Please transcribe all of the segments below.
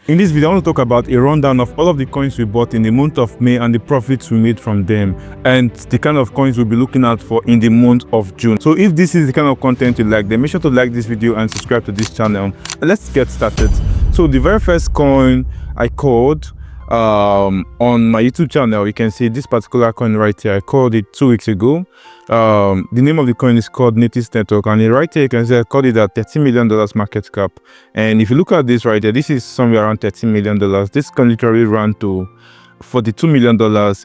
In this video, I want to talk about a rundown of all of the coins we bought in the month of May and the profits we made from them, and the kind of coins we'll be looking out for in the month of June. So if this is the kind of content you like, then make sure to like this video and subscribe to this channel. Let's get started. So the very first coin I called on my YouTube channel, you can see this particular coin right here. I called it 2 weeks ago. The name of the coin is called Natix Network, and right here you can see I called it at $13 million market cap. And if you look at this right here, this is somewhere around $13 million. This can literally run to $42 million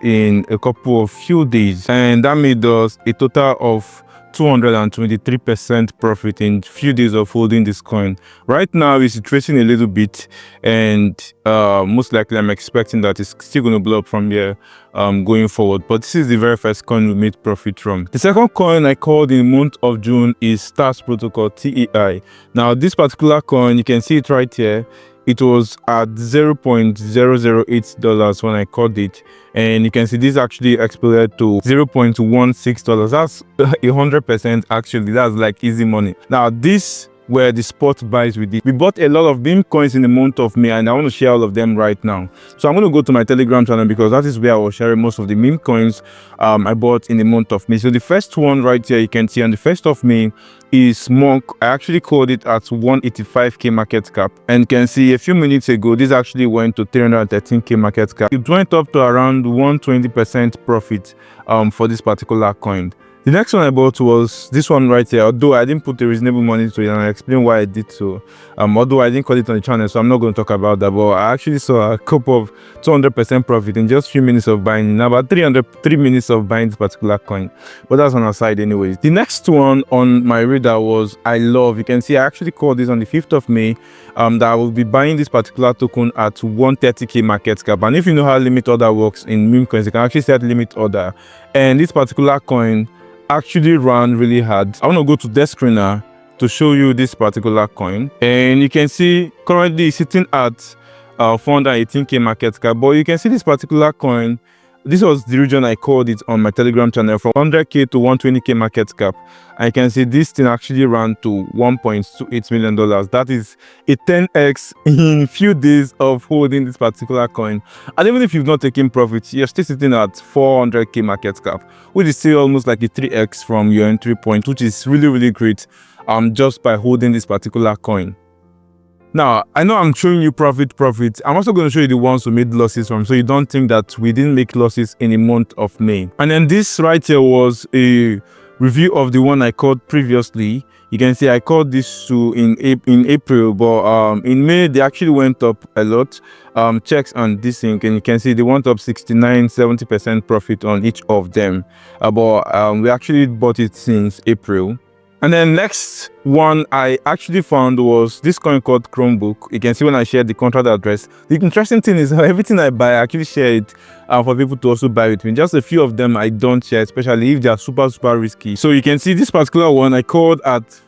in a few days, and that made us a total of 223% profit in few days of holding this coin. Right now it's tracing a little bit, and most likely I'm expecting that it's still going to blow up from here going forward. But this is the very first coin we made profit from. The second coin I called in the month of June is Stars Protocol, TEI. Now this particular coin, you can see it right here. It was at $0.008 when I called it, and you can see this actually exploded to $0.16. That's 100% actually. That's like easy money. Now this were the spot buys we did. We bought a lot of meme coins in the month of May, and I want to share all of them right now. So I'm going to go to my Telegram channel because that is where I was sharing most of the meme coins I bought in the month of May. So the first one right here you can see on the 1st of May is Monk. I actually called it at 185k market cap, and you can see a few minutes ago this actually went to 313k market cap. It went up to around 120% profit for this particular coin. The next one I bought was this one right here, although I didn't put a reasonable money to it, and I explain why I did so. Although I didn't call it on the channel, so I'm not going to talk about that, but I actually saw a couple of 200% profit in just few minutes of buying, about 3 minutes of buying this particular coin. But that's on our side anyways. The next one on my radar was I Love. You can see I actually called this on the 5th of May, that I will be buying this particular token at 130k market cap. And if you know how limit order works in meme coins, you can actually set limit order, and this particular coin actually ran really hard. I want to go to desk screener to show you this particular coin, and you can see currently it's sitting at 418k market cap. But you can see this particular coin, this was the region I called it on my Telegram channel, from 100k to 120k market cap. I can see this thing actually ran to $1.28 million. That is a 10x in few days of holding this particular coin. And even if you've not taken profits, you're still sitting at 400k market cap, which is still almost like a 3x from your entry point, which is really great just by holding this particular coin. Now, I know I'm showing you profit. I'm also going to show you the ones who made losses from, so you don't think that we didn't make losses in the month of May. And then this right here was a review of the one I called previously. You can see I called this in April, but in May they actually went up a lot. Checks on this thing, and you can see they went up 69-70% profit on each of them. But we actually bought it since April. And then next one I actually found was this coin called Chromebook. You can see when I shared the contract address. The interesting thing is everything I buy, I actually share it for people to also buy with me. Just a few of them I don't share, especially if they are super risky. So you can see this particular one I called at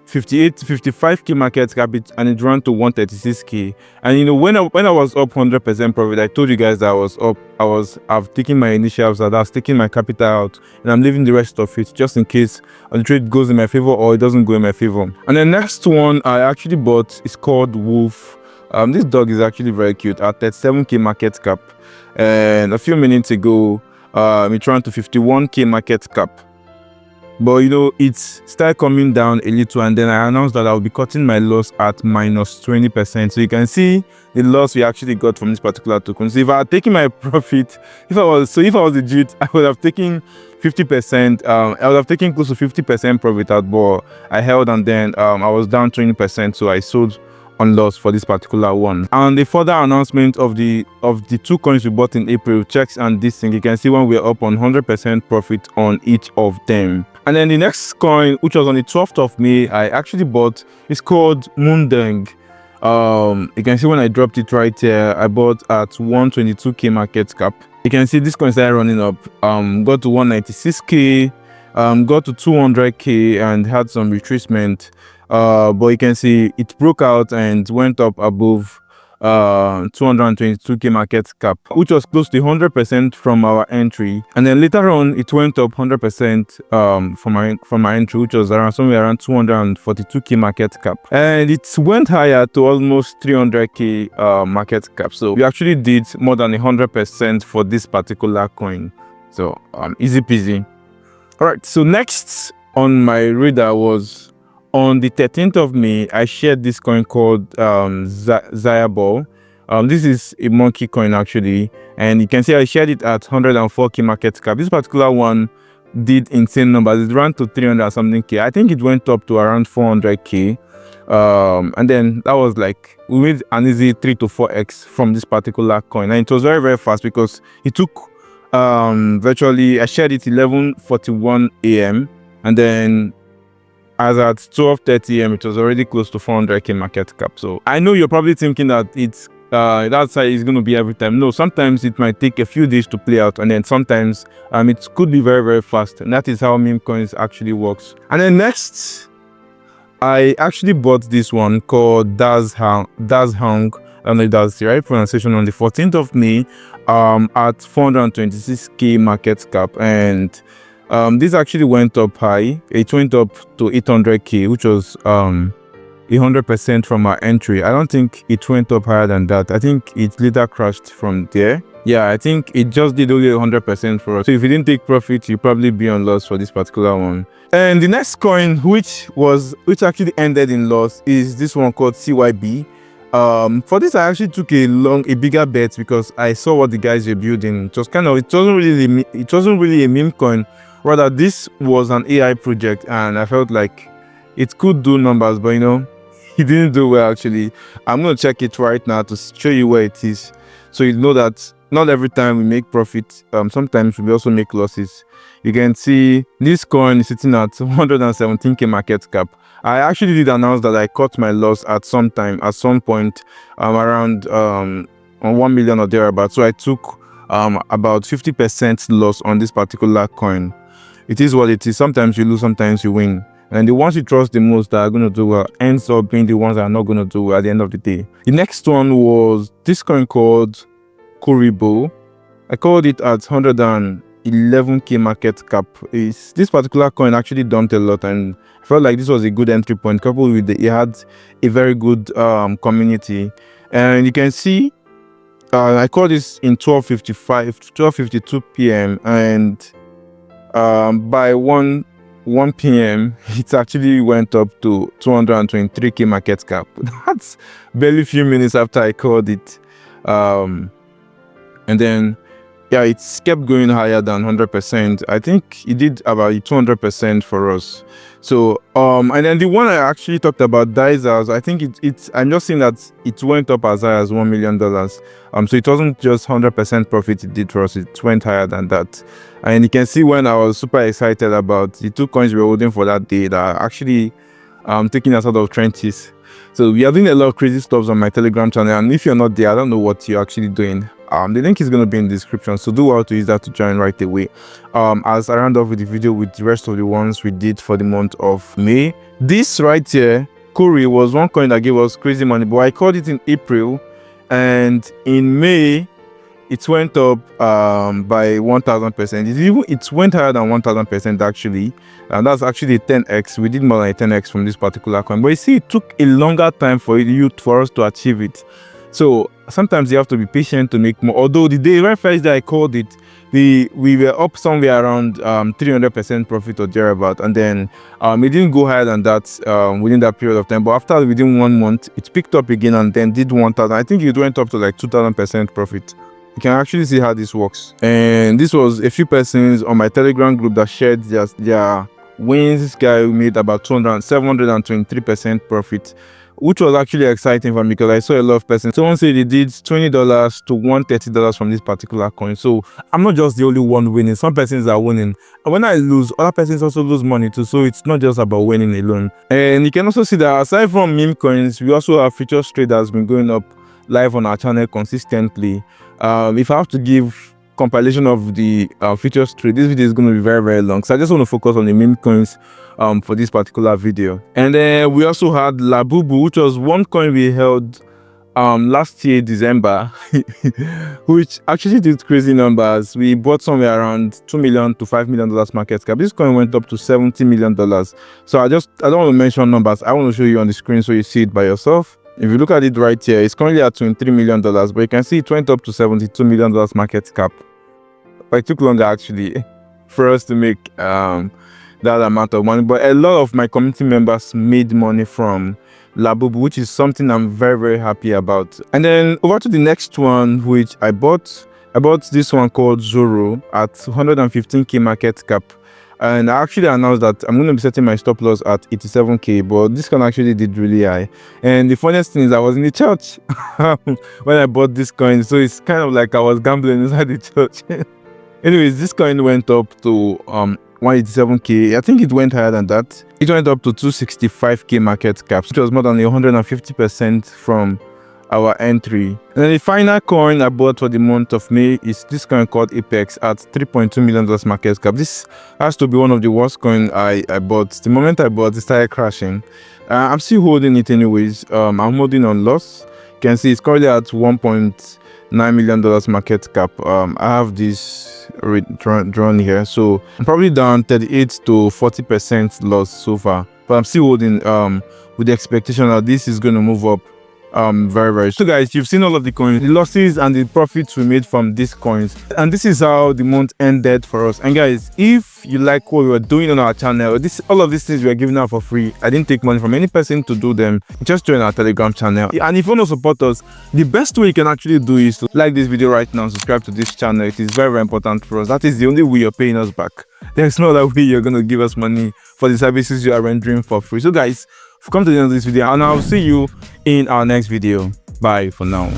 55k market cap, and it ran to 136k. And you know, when I was up 100% profit, I told you guys that I was up. I've taken my initials, that I was taking my capital out, and I'm leaving the rest of it just in case the trade goes in my favor or it doesn't go in my favor. And the next one I actually bought is called Wolf. This dog is actually very cute at 37k market cap, and a few minutes ago it ran to 51k market cap. But you know, it started coming down a little, and then I announced that I'll be cutting my loss at -20%. So you can see the loss we actually got from this particular token. So if I had taken my profit, if I was legit, I would have taken 50%. I would have taken close to 50% profit out, but I held, and then I was down 20%, so I sold on loss for this particular one. And the further announcement of the two coins we bought in April, checks and this thing, you can see when we're up on 100% profit on each of them. And then the next coin, which was on the 12th of May, I actually bought, is called Moondeng. You can see when I dropped it right here, I bought at 122k market cap. You can see this coin started running up, got to 196k, got to 200k, and had some retracement. But you can see it broke out and went up above 222k market cap, which was close to 100% from our entry. And then later on it went up 100% from our entry, which was around somewhere around 242k market cap, and it went higher to almost 300k market cap. So we actually did more than 100% for this particular coin. So easy peasy. All right, so next on my radar was on the 13th of May, I shared this coin called Zayaball. This is a monkey coin actually, and you can see I shared it at 104k market cap. This particular one did insane numbers. It ran to 300 something k. I think it went up to around 400k. And then that was like, we made an easy 3 to 4x from this particular coin, and it was very, very fast because it took virtually, I shared it 11:41 a.m. and then as at 12:30 a.m. it was already close to 400k market cap. So I know you're probably thinking that it's that's how it's going to be every time. No, sometimes it might take a few days to play out, and then sometimes it could be very, very fast, and that is how meme coins actually works. And then next, I actually bought this one called Das Hang. I don't know if that's the right pronunciation, on the 14th of May at 426k market cap, and this actually went up high. It went up to 800k, which was 100% from our entry. I don't think it went up higher than that. I think it later crashed from there. Yeah, I think it just did only 100% for us. So if you didn't take profit, you'll probably be on loss for this particular one. And the next coin, which actually ended in loss, is this one called CYB. For this, I actually took a bigger bet because I saw what the guys were building. It wasn't really a meme coin. Rather, this was an AI project, and I felt like it could do numbers, but it didn't do well actually. I'm gonna check it right now to show you where it is, so you know that not every time we make profit, sometimes we also make losses. You can see this coin is sitting at 117k market cap. I actually did announce that I cut my loss at some point around on 1 million or thereabouts. So I took about 50% loss on this particular coin. It is what it is. Sometimes you lose, sometimes you win. And the ones you trust the most that are going to do well ends up being the ones that are not going to do well at the end of the day. The next one was this coin called Kuribo. I called it at 111k market cap. This particular coin actually dumped a lot, and I felt like this was a good entry point, coupled with it had a very good community. And you can see I called this in 12:52 p.m. and by 1 p.m. it actually went up to 223k market cap. That's barely a few minutes after I called it. And then yeah, it kept going higher than 100%. I think it did about 200% for us. So and then the one I actually talked about, Dizers, I think I'm just saying that it went up as high as $1 million. So it wasn't just 100% profit it did for us, it went higher than that. And you can see when I was super excited about the 2 coins we were holding for that day that are actually taking us out of trenches. So we are doing a lot of crazy stuff on my Telegram channel, and if you're not there, I don't know what you're actually doing. The link is going to be in the description, so do well to use that to join right away. As I round off with the video with the rest of the ones we did for the month of May. This right here, Kuri, was one coin that gave us crazy money, but I called it in April, and in May it went up by 1000%. It went higher than 1000% actually, and that's actually a 10x. We did more than a 10x from this particular coin, but you see, it took a longer time for us to achieve it. So sometimes you have to be patient to make more. Although the very first day I called it, we were up somewhere around 300% profit or thereabout, and then it didn't go higher than that within that period of time. But after within 1 month, it picked up again and then did 1000. I think it went up to like 2000% profit. You can actually see how this works. And this was a few persons on my Telegram group that shared their wins. This guy made about 723% profit, which was actually exciting for me because I saw a lot of persons. Someone said they did $20 to $130 from this particular coin. So I'm not just the only one winning. Some persons are winning, and when I lose, other persons also lose money too. So it's not just about winning alone. And you can also see that aside from meme coins, we also have futures trade that's been going up live on our channel consistently. If I have to give compilation of the futures trade, this video is going to be very, very long, so I just want to focus on the meme coins for this particular video. And then we also had Labubu, which was one coin we held last year December, which actually did crazy numbers. We bought somewhere around $2 million to $5 million market cap. This coin went up to $70 million. So I don't want to mention numbers. I want to show you on the screen so you see it by yourself. If you look at it right here, it's currently at $23 million, but you can see it went up to $72 million market cap. But it took longer actually for us to make that amount of money. But a lot of my community members made money from Labubu, which is something I'm very, very happy about. And then over to the next one, which I bought this one called Zoro at 115k market cap. And I actually announced that I'm going to be setting my stop loss at 87k, but this coin actually did really high. And the funniest thing is I was in the church when I bought this coin, so it's kind of like I was gambling inside the church. Anyways, this coin went up to 187k. I think it went higher than that. It went up to 265k market cap, which was more than 150% from our entry. And then the final coin I bought for the month of May is this coin called Apex at $3.2 million market cap. This has to be one of the worst coins I bought. The moment I bought, it started crashing. I'm still holding it anyways. I'm holding on loss. You can see it's currently at $1.9 million market cap. I have this drawn here, so I'm probably down 38 to 40% loss so far, but I'm still holding with the expectation that this is going to move up very, very. So guys, you've seen all of the coins, the losses and the profits we made from these coins, and this is how the month ended for us. And guys, if you like what we were doing on our channel, all of these things we are giving out for free. I didn't take money from any person to do them. Just join our Telegram channel. And if you want to support us, the best way you can actually do is to like this video right now, subscribe to this channel. It is very, very important for us. That is the only way you're paying us back. There's no other way you're going to give us money for the services you are rendering for free. So guys, come to the end of this video, and I'll see you in our next video. Bye for now.